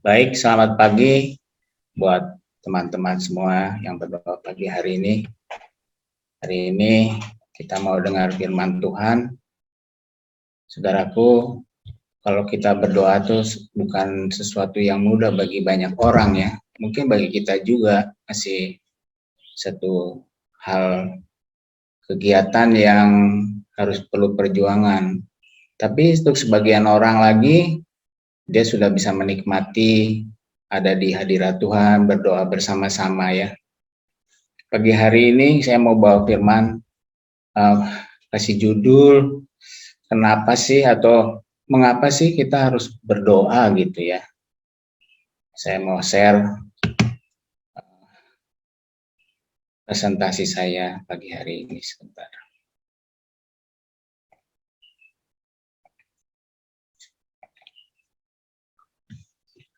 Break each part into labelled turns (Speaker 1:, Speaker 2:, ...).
Speaker 1: Baik, selamat pagi buat teman-teman semua yang berdoa pagi hari ini. Hari ini kita mau dengar firman Tuhan. Saudaraku, kalau kita berdoa itu bukan sesuatu yang mudah bagi banyak orang ya. Mungkin bagi kita juga masih satu hal kegiatan yang harus perlu perjuangan. Tapi untuk sebagian orang lagi, dia sudah bisa menikmati ada di hadirat Tuhan, berdoa bersama-sama ya. Pagi hari ini saya mau bawa firman, kasih judul, kenapa sih atau mengapa sih kita harus berdoa gitu ya. Saya mau share presentasi saya pagi hari ini sebentar.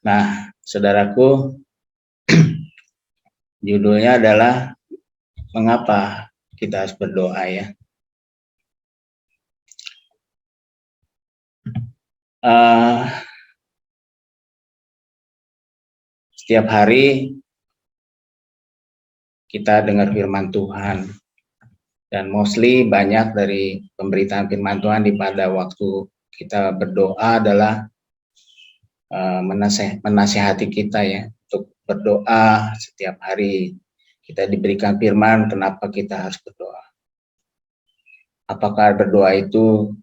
Speaker 1: Nah, saudaraku, judulnya adalah mengapa kita harus berdoa ya. Setiap hari kita dengar firman Tuhan, dan mostly banyak dari pemberitaan firman Tuhan di pada waktu kita berdoa adalah menasihati kita ya untuk berdoa setiap hari. Kita diberikan firman, kenapa kita harus berdoa? Apakah berdoa itu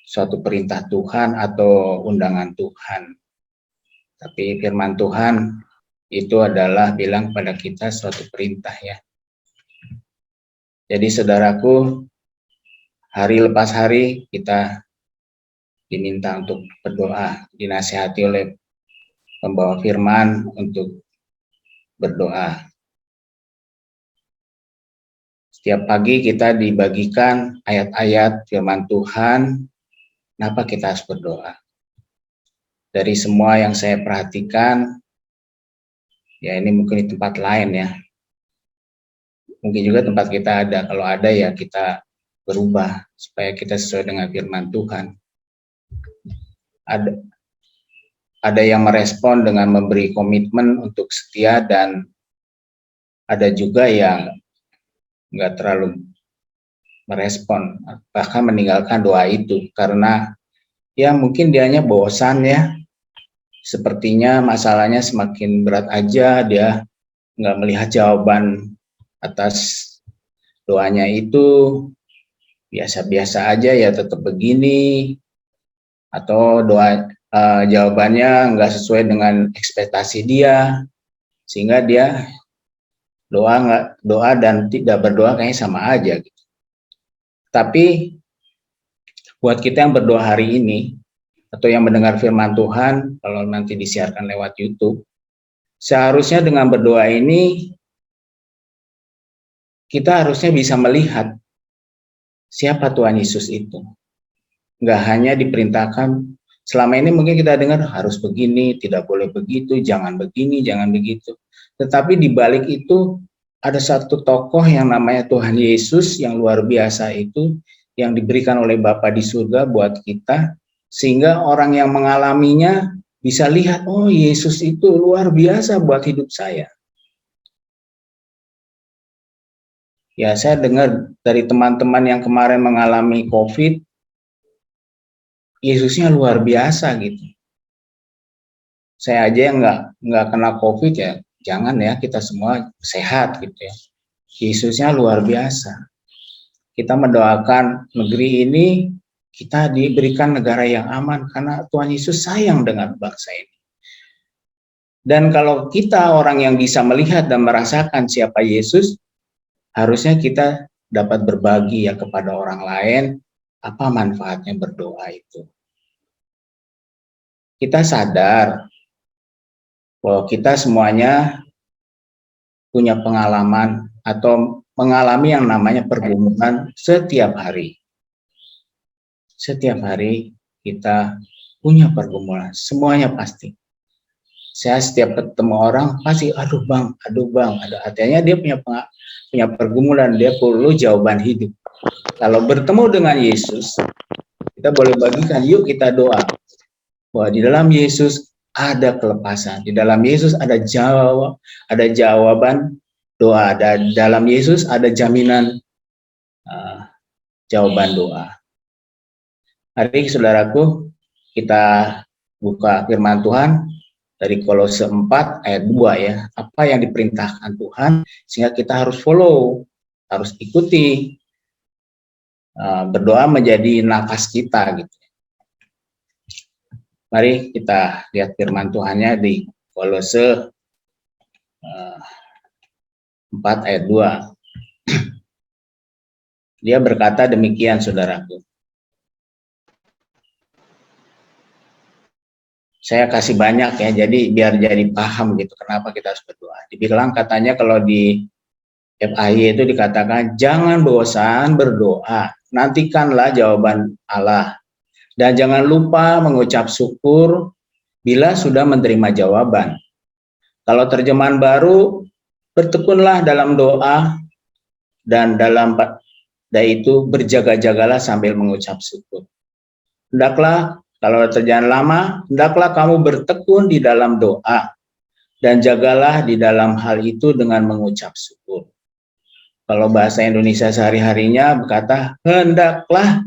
Speaker 1: suatu perintah Tuhan atau undangan Tuhan? Tapi firman Tuhan itu adalah bilang pada kita suatu perintah ya. Jadi saudaraku, hari lepas hari kita diminta untuk berdoa, dinasihati oleh pembawa firman untuk berdoa. Setiap pagi kita dibagikan ayat-ayat firman Tuhan, kenapa kita harus berdoa. Dari semua yang saya perhatikan, ya ini mungkin di tempat lain ya. Mungkin juga tempat kita ada, kalau ada ya kita berubah, supaya kita sesuai dengan firman Tuhan. Ada yang merespon dengan memberi komitmen untuk setia, dan ada juga yang nggak terlalu merespon, bahkan meninggalkan doa itu karena ya mungkin dianya bosan ya, sepertinya masalahnya semakin berat aja, dia nggak melihat jawaban atas doanya itu, biasa-biasa aja ya tetap begini, atau jawabannya nggak sesuai dengan ekspektasi dia, sehingga dia doa dan tidak berdoa kayaknya sama aja gitu. Tapi buat kita yang berdoa hari ini atau yang mendengar firman Tuhan, kalau nanti disiarkan lewat YouTube, seharusnya dengan berdoa ini kita harusnya bisa melihat siapa Tuhan Yesus itu. Nggak hanya diperintahkan, selama ini mungkin kita dengar harus begini, tidak boleh begitu, jangan begini, jangan begitu. Tetapi di balik itu ada satu tokoh yang namanya Tuhan Yesus yang luar biasa itu, yang diberikan oleh Bapa di surga buat kita, sehingga orang yang mengalaminya bisa lihat, oh Yesus itu luar biasa buat hidup saya. Ya, saya dengar dari teman-teman yang kemarin mengalami COVID, Yesusnya luar biasa gitu. Saya aja yang nggak kena COVID ya, jangan ya, kita semua sehat gitu ya. Yesusnya luar biasa. Kita mendoakan negeri ini, kita diberikan negara yang aman karena Tuhan Yesus sayang dengan bangsa ini. Dan kalau kita orang yang bisa melihat dan merasakan siapa Yesus, harusnya kita dapat berbagi ya kepada orang lain, apa manfaatnya berdoa itu. Kita sadar bahwa kita semuanya punya pengalaman atau mengalami yang namanya pergumulan setiap hari. Setiap hari kita punya pergumulan, semuanya pasti. Saya setiap ketemu orang pasti, aduh bang, ada artinya dia punya pergumulan, dia perlu jawaban hidup. Kalau bertemu dengan Yesus, kita boleh bagikan, yuk kita doa. bahwa di dalam Yesus ada kelepasan, di dalam Yesus ada jawaban doa, dan dalam Yesus ada jaminan jawaban doa. Hari saudaraku, kita buka firman Tuhan dari Kolose 4 ayat 2 ya. Apa yang diperintahkan Tuhan sehingga kita harus follow, harus ikuti. Berdoa menjadi nafas kita gitu. Mari kita lihat firman Tuhannya di Kolose 4 ayat 2. Dia berkata demikian, saudaraku. Saya kasih banyak ya, jadi biar jadi paham gitu kenapa kita harus berdoa. Dibilang katanya kalau di FAI itu dikatakan jangan bosan berdoa, nantikanlah jawaban Allah. Dan jangan lupa mengucap syukur bila sudah menerima jawaban. Kalau terjemahan baru, bertekunlah dalam doa dan itu berjaga-jagalah sambil mengucap syukur. Hendaklah, kalau terjemahan lama, hendaklah kamu bertekun di dalam doa dan jagalah di dalam hal itu dengan mengucap syukur. Kalau bahasa Indonesia sehari-harinya berkata, hendaklah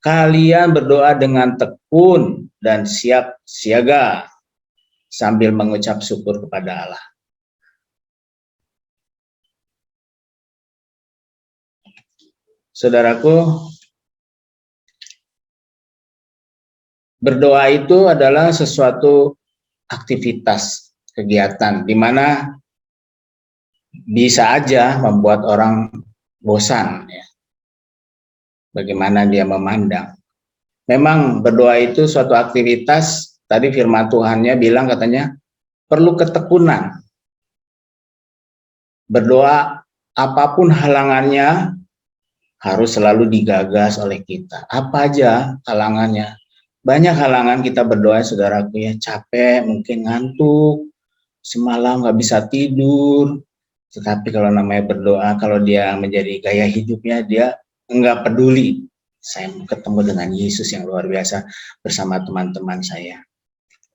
Speaker 1: kalian berdoa dengan tekun dan siap siaga sambil mengucap syukur kepada Allah. Saudaraku, berdoa itu adalah sesuatu aktivitas, kegiatan, di mana bisa aja membuat orang bosan ya. Bagaimana dia memandang. Memang berdoa itu suatu aktivitas, tadi firman Tuhannya bilang katanya perlu ketekunan. Berdoa apapun halangannya harus selalu digagas oleh kita. Apa aja halangannya? Banyak halangan kita berdoa, saudaraku ya, capek, mungkin ngantuk, semalam nggak bisa tidur. Tetapi kalau namanya berdoa, kalau dia menjadi gaya hidupnya, dia enggak peduli. Saya ketemu dengan Yesus yang luar biasa bersama teman-teman saya.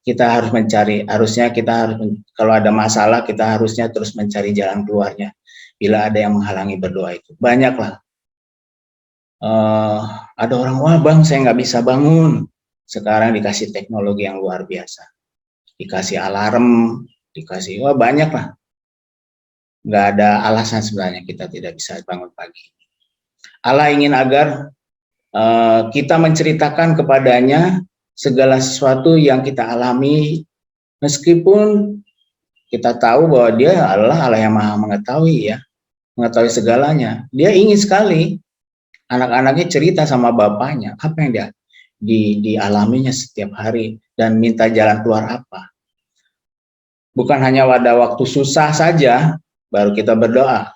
Speaker 1: Kita harus mencari, harusnya kita harus, kalau ada masalah, kita harusnya terus mencari jalan keluarnya. Bila ada yang menghalangi berdoa itu, banyaklah. Ada orang, wah bang, saya nggak bisa bangun. Sekarang dikasih teknologi yang luar biasa. Dikasih alarm, dikasih, wah banyak lah. Nggak ada alasan sebenarnya kita tidak bisa bangun pagi. Allah ingin agar kita menceritakan kepadanya segala sesuatu yang kita alami, meskipun kita tahu bahwa dia adalah Allah yang maha mengetahui ya, mengetahui segalanya. Dia ingin sekali anak-anaknya cerita sama bapaknya, apa yang dia dialaminya setiap hari, dan minta jalan keluar apa. Bukan hanya pada waktu susah saja, baru kita berdoa.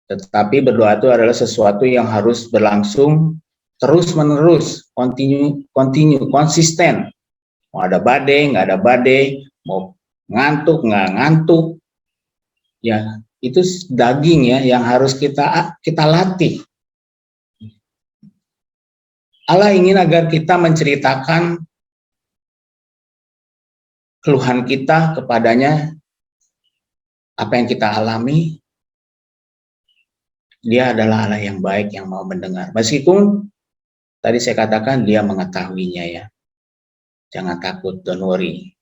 Speaker 1: Tetapi berdoa itu adalah sesuatu yang harus berlangsung terus-menerus, konsisten. Mau ada badai, nggak ada badai, mau ngantuk, nggak ngantuk. Ya, itu daging ya yang harus kita latih. Allah ingin agar kita menceritakan keluhan kita kepadanya, apa yang kita alami. Dia adalah Allah yang baik, yang mau mendengar. Meskipun tadi saya katakan dia mengetahuinya ya. Jangan takut, don't worry.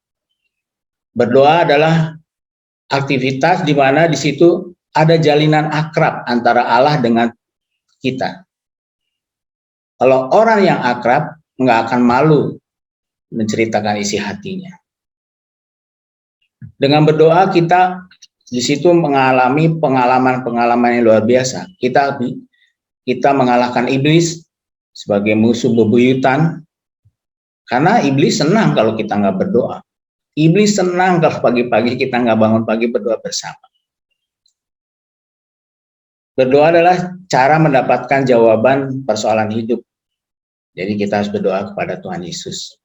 Speaker 1: Berdoa adalah aktivitas di mana di situ ada jalinan akrab antara Allah dengan kita. Kalau orang yang akrab nggak akan malu menceritakan isi hatinya. Dengan berdoa kita di situ mengalami pengalaman-pengalaman yang luar biasa. Kita mengalahkan iblis sebagai musuh bebuyutan, karena iblis senang kalau kita nggak berdoa. Iblis senang kalau pagi-pagi kita nggak bangun pagi berdoa bersama. Berdoa adalah cara mendapatkan jawaban persoalan hidup. Jadi kita harus berdoa kepada Tuhan Yesus.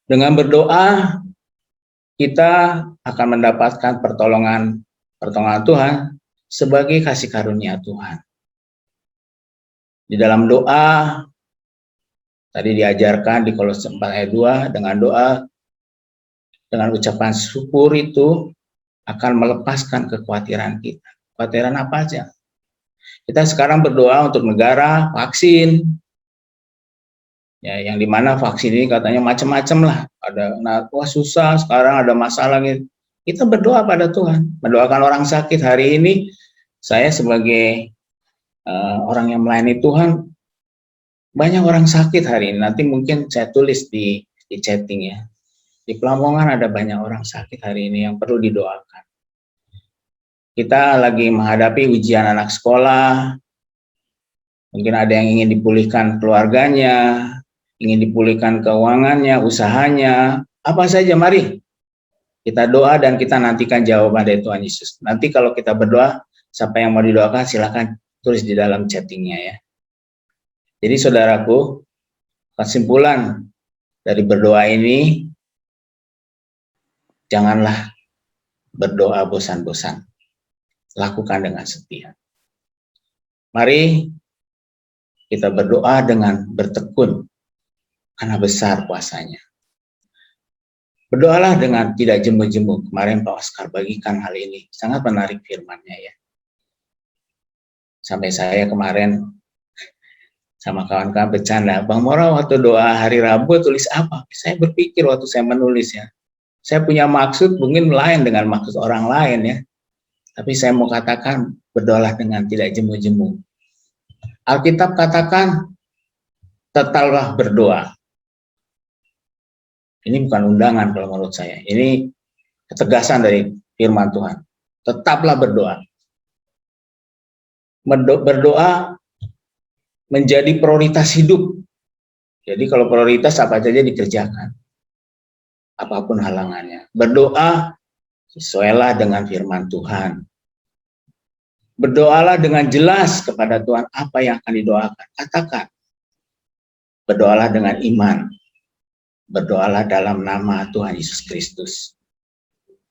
Speaker 1: Dengan berdoa kita akan mendapatkan pertolongan Tuhan sebagai kasih karunia Tuhan. Di dalam doa Tadi diajarkan di Kolose 4 ayat 2, dengan doa, dengan ucapan syukur itu akan melepaskan kekhawatiran kita. Kekhawatiran apa aja? Kita sekarang berdoa untuk negara, vaksin, ya, yang dimana vaksin ini katanya macam-macam lah. Ada, wah susah, sekarang ada masalah gitu. Kita berdoa pada Tuhan, mendoakan orang sakit. Hari ini saya sebagai orang yang melayani Tuhan, banyak orang sakit hari ini. Nanti mungkin saya tulis di chatting ya. Di Pelamongan ada banyak orang sakit hari ini yang perlu didoakan. Kita lagi menghadapi ujian anak sekolah. Mungkin ada yang ingin dipulihkan keluarganya, ingin dipulihkan keuangannya, usahanya, apa saja. Mari kita doa dan kita nantikan jawaban dari Tuhan Yesus. Nanti kalau kita berdoa, siapa yang mau didoakan silakan tulis di dalam chattingnya ya. Jadi saudaraku, kesimpulan dari berdoa ini, janganlah berdoa bosan-bosan. Lakukan dengan setia. Mari kita berdoa dengan bertekun, karena besar puasanya. Berdoalah dengan tidak jemu-jemu. Kemarin Pak Oscar bagikan hal ini. Sangat menarik firman-Nya ya. Sampai saya kemarin sama kawan-kawan bercanda, Bang Mora waktu doa hari Rabu tulis apa? Saya berpikir waktu saya menulis ya, saya punya maksud mungkin lain dengan maksud orang lain ya. Tapi saya mau katakan, berdoalah dengan tidak jemu-jemu. Alkitab katakan, tetaplah berdoa. Ini bukan undangan kalau menurut saya. Ini ketegasan dari firman Tuhan. Tetaplah berdoa. Berdoa menjadi prioritas hidup. Jadi kalau prioritas apa saja dikerjakan. Apapun halangannya. Berdoa sesuailah dengan firman Tuhan. Berdoalah dengan jelas kepada Tuhan apa yang akan didoakan. Katakan. Berdoalah dengan iman. Berdoalah dalam nama Tuhan Yesus Kristus.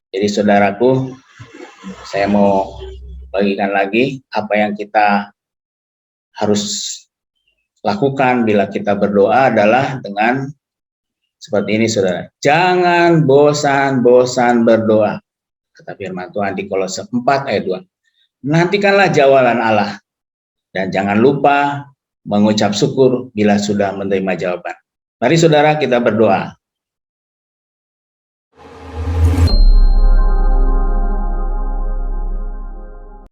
Speaker 1: Jadi saudaraku, saya mau bagikan lagi apa yang kita harus lakukan bila kita berdoa adalah dengan seperti ini saudara. Jangan bosan-bosan berdoa. Kata firman Tuhan di Kolose 4 ayat 2. Nantikanlah jawaban Allah. Dan jangan lupa mengucap syukur bila sudah menerima jawaban. Mari saudara kita berdoa.